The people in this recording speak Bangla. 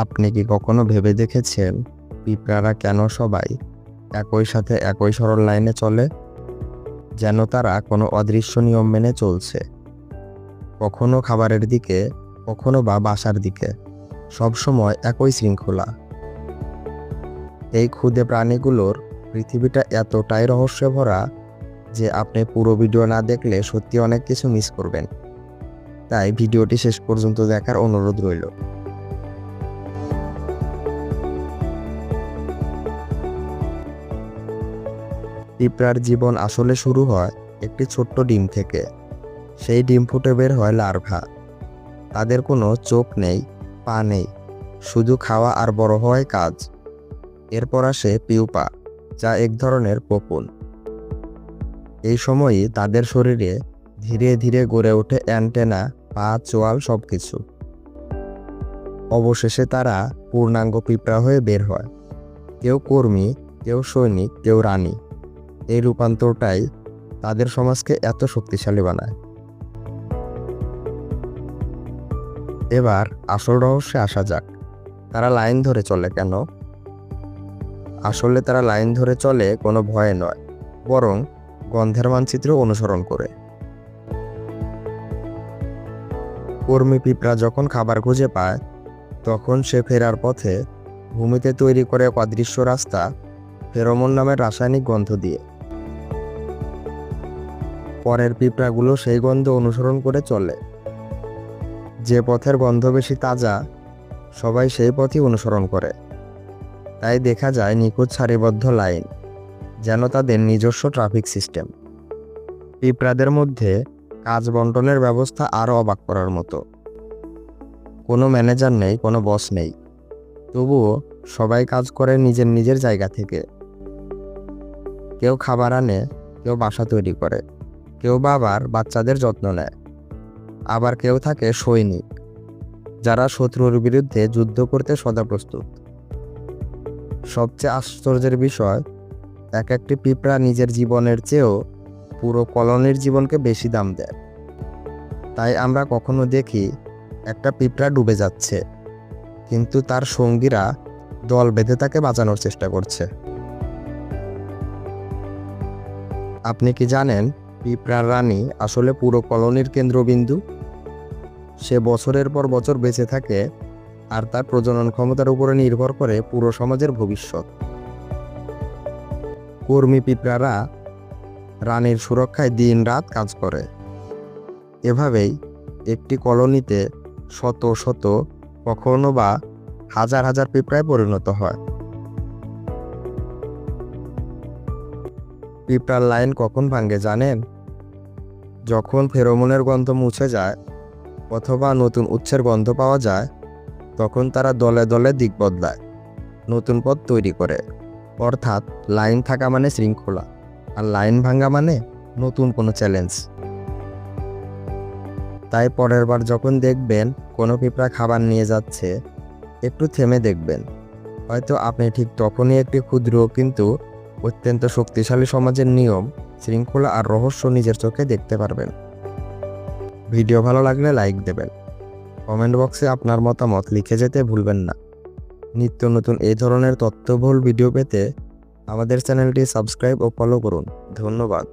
আপনি কি কখনো ভেবে দেখেছেন পিঁপড়ারা কেন সবাই একই সাথে একই সরল লাইনে চলে, যেন তারা কোনো অদৃশ্য নিয়ম মেনে চলছে? কখনো খাবারের দিকে, কখনো বা বাসার দিকে, সবসময় একই শৃঙ্খলা। এই ক্ষুদে প্রাণীগুলোর পৃথিবীটা এতটাই রহস্যে ভরা যে আপনি পুরো ভিডিও না দেখলে সত্যি অনেক কিছু মিস করবেন। তাই ভিডিওটি শেষ পর্যন্ত দেখার অনুরোধ রইল। পিঁপড়ার জীবন আসলে শুরু হয় একটি ছোট্ট ডিম থেকে। সেই ডিম ফুটে বের হয় লার্ভা। তাদের কোনো চোখ নেই, পা নেই, শুধু খাওয়া আর বড় হওয়াই কাজ। এরপর আসে পিউপা, যা এক ধরনের কোকুন। এই সময়ই তাদের শরীরে ধীরে ধীরে গড়ে ওঠে অ্যান্টেনা, পা, চোয়াল সবকিছু। অবশেষে তারা পূর্ণাঙ্গ পিঁপড়া হয়ে বের হয়। কেউ কর্মী, কেউ সৈনিক, কেউ রানী। এই রূপান্তরটাই তাদের সমাজকে এত শক্তিশালী বানায়। এবার আসল রহস্যে আসা যাক। তারা লাইন ধরে চলে কেন? আসলে তারা লাইন ধরে চলে কোনো ভয়ে নয়, বরং গন্ধের মানচিত্র অনুসরণ করে। কর্মী পিঁপড়া যখন খাবার খুঁজে পায়, তখন সে ফেরার পথে ভূমিতে তৈরি করে এক অদৃশ্য রাস্তা, ফেরোমন নামের রাসায়নিক গন্ধ দিয়ে। পরের পিঁপড়াগুলো সেই গন্ধ অনুসরণ করে চলে। যে পথের গন্ধ বেশি তাজা, সবাই সেই পথই অনুসরণ করে। তাই দেখা যায় নিখুঁত সারিবদ্ধ লাইন, যেন তাদের নিজস্ব ট্রাফিক সিস্টেম। পিঁপড়াদের মধ্যে কাজ বন্টনের ব্যবস্থা আরও অবাক করার মতো। কোনো ম্যানেজার নেই, কোনো বস নেই, তবুও সবাই কাজ করে নিজের নিজের জায়গা থেকে। কেউ খাবার আনে, কেউ বাসা তৈরি করে, কেউ বা আবার বাচ্চাদের যত্ন নেয়। আবার কেউ থাকে সৈনিক, যারা শত্রুর বিরুদ্ধে যুদ্ধ করতে সদা প্রস্তুত। সবচেয়ে আশ্চর্যের বিষয়, এক একটি পিঁপড়া নিজের জীবনের চেয়েও পুরো কলোনির জীবনকে বেশি দাম দেয়। তাই আমরা কখনো দেখি একটা পিঁপড়া ডুবে যাচ্ছে, কিন্তু তার সঙ্গীরা দল বেঁধে তাকে বাঁচানোর চেষ্টা করছে। আপনি কি জানেন পিঁপড়ার রানী আসলে পুরো কলোনির কেন্দ্রবিন্দু? সে বছরের পর বছর বেঁচে থাকে, আর তার প্রজনন ক্ষমতার উপরে নির্ভর করে পুরো সমাজের ভবিষ্যৎ। কর্মী পিঁপড়ারা রানীর সুরক্ষায় দিন রাত কাজ করে। এভাবেই একটি কলোনিতে শত শত, কখনো বা হাজার হাজার পিঁপড়ায় পরিণত হয়। পিঁপড়ার লাইন কখন ভাঙে জানেন? যখন ফেরোমনের গন্ধ মুছে যায় অথবা নতুন উৎসের গন্ধ পাওয়া যায়, তখন তারা দলে দলে দিক বদলায়, নতুন পথ তৈরি করে। অর্থাৎ লাইন থাকা মানে শৃঙ্খলা, আর লাইন ভাঙা মানে নতুন কোনো চ্যালেঞ্জ। তাই পরের বার যখন দেখবেন কোনো পিঁপড়া খাবার নিয়ে যাচ্ছে, একটু থেমে দেখবেন। হয়তো আপনি ঠিক তখনই একটি ক্ষুদ্র কিন্তু অত্যন্ত শক্তিশালী সমাজের নিয়ম, শৃঙ্খলা আর রহস্য নিজের চোখে দেখতে পারবেন। ভিডিও ভালো লাগলে লাইক দেবেন। কমেন্ট বক্সে আপনার মতামত লিখে যেতে ভুলবেন না। নিত্য নতুন এই ধরনের তথ্যবহুল ভিডিও পেতে আমাদের চ্যানেলটি সাবস্ক্রাইব ও ফলো করুন। ধন্যবাদ।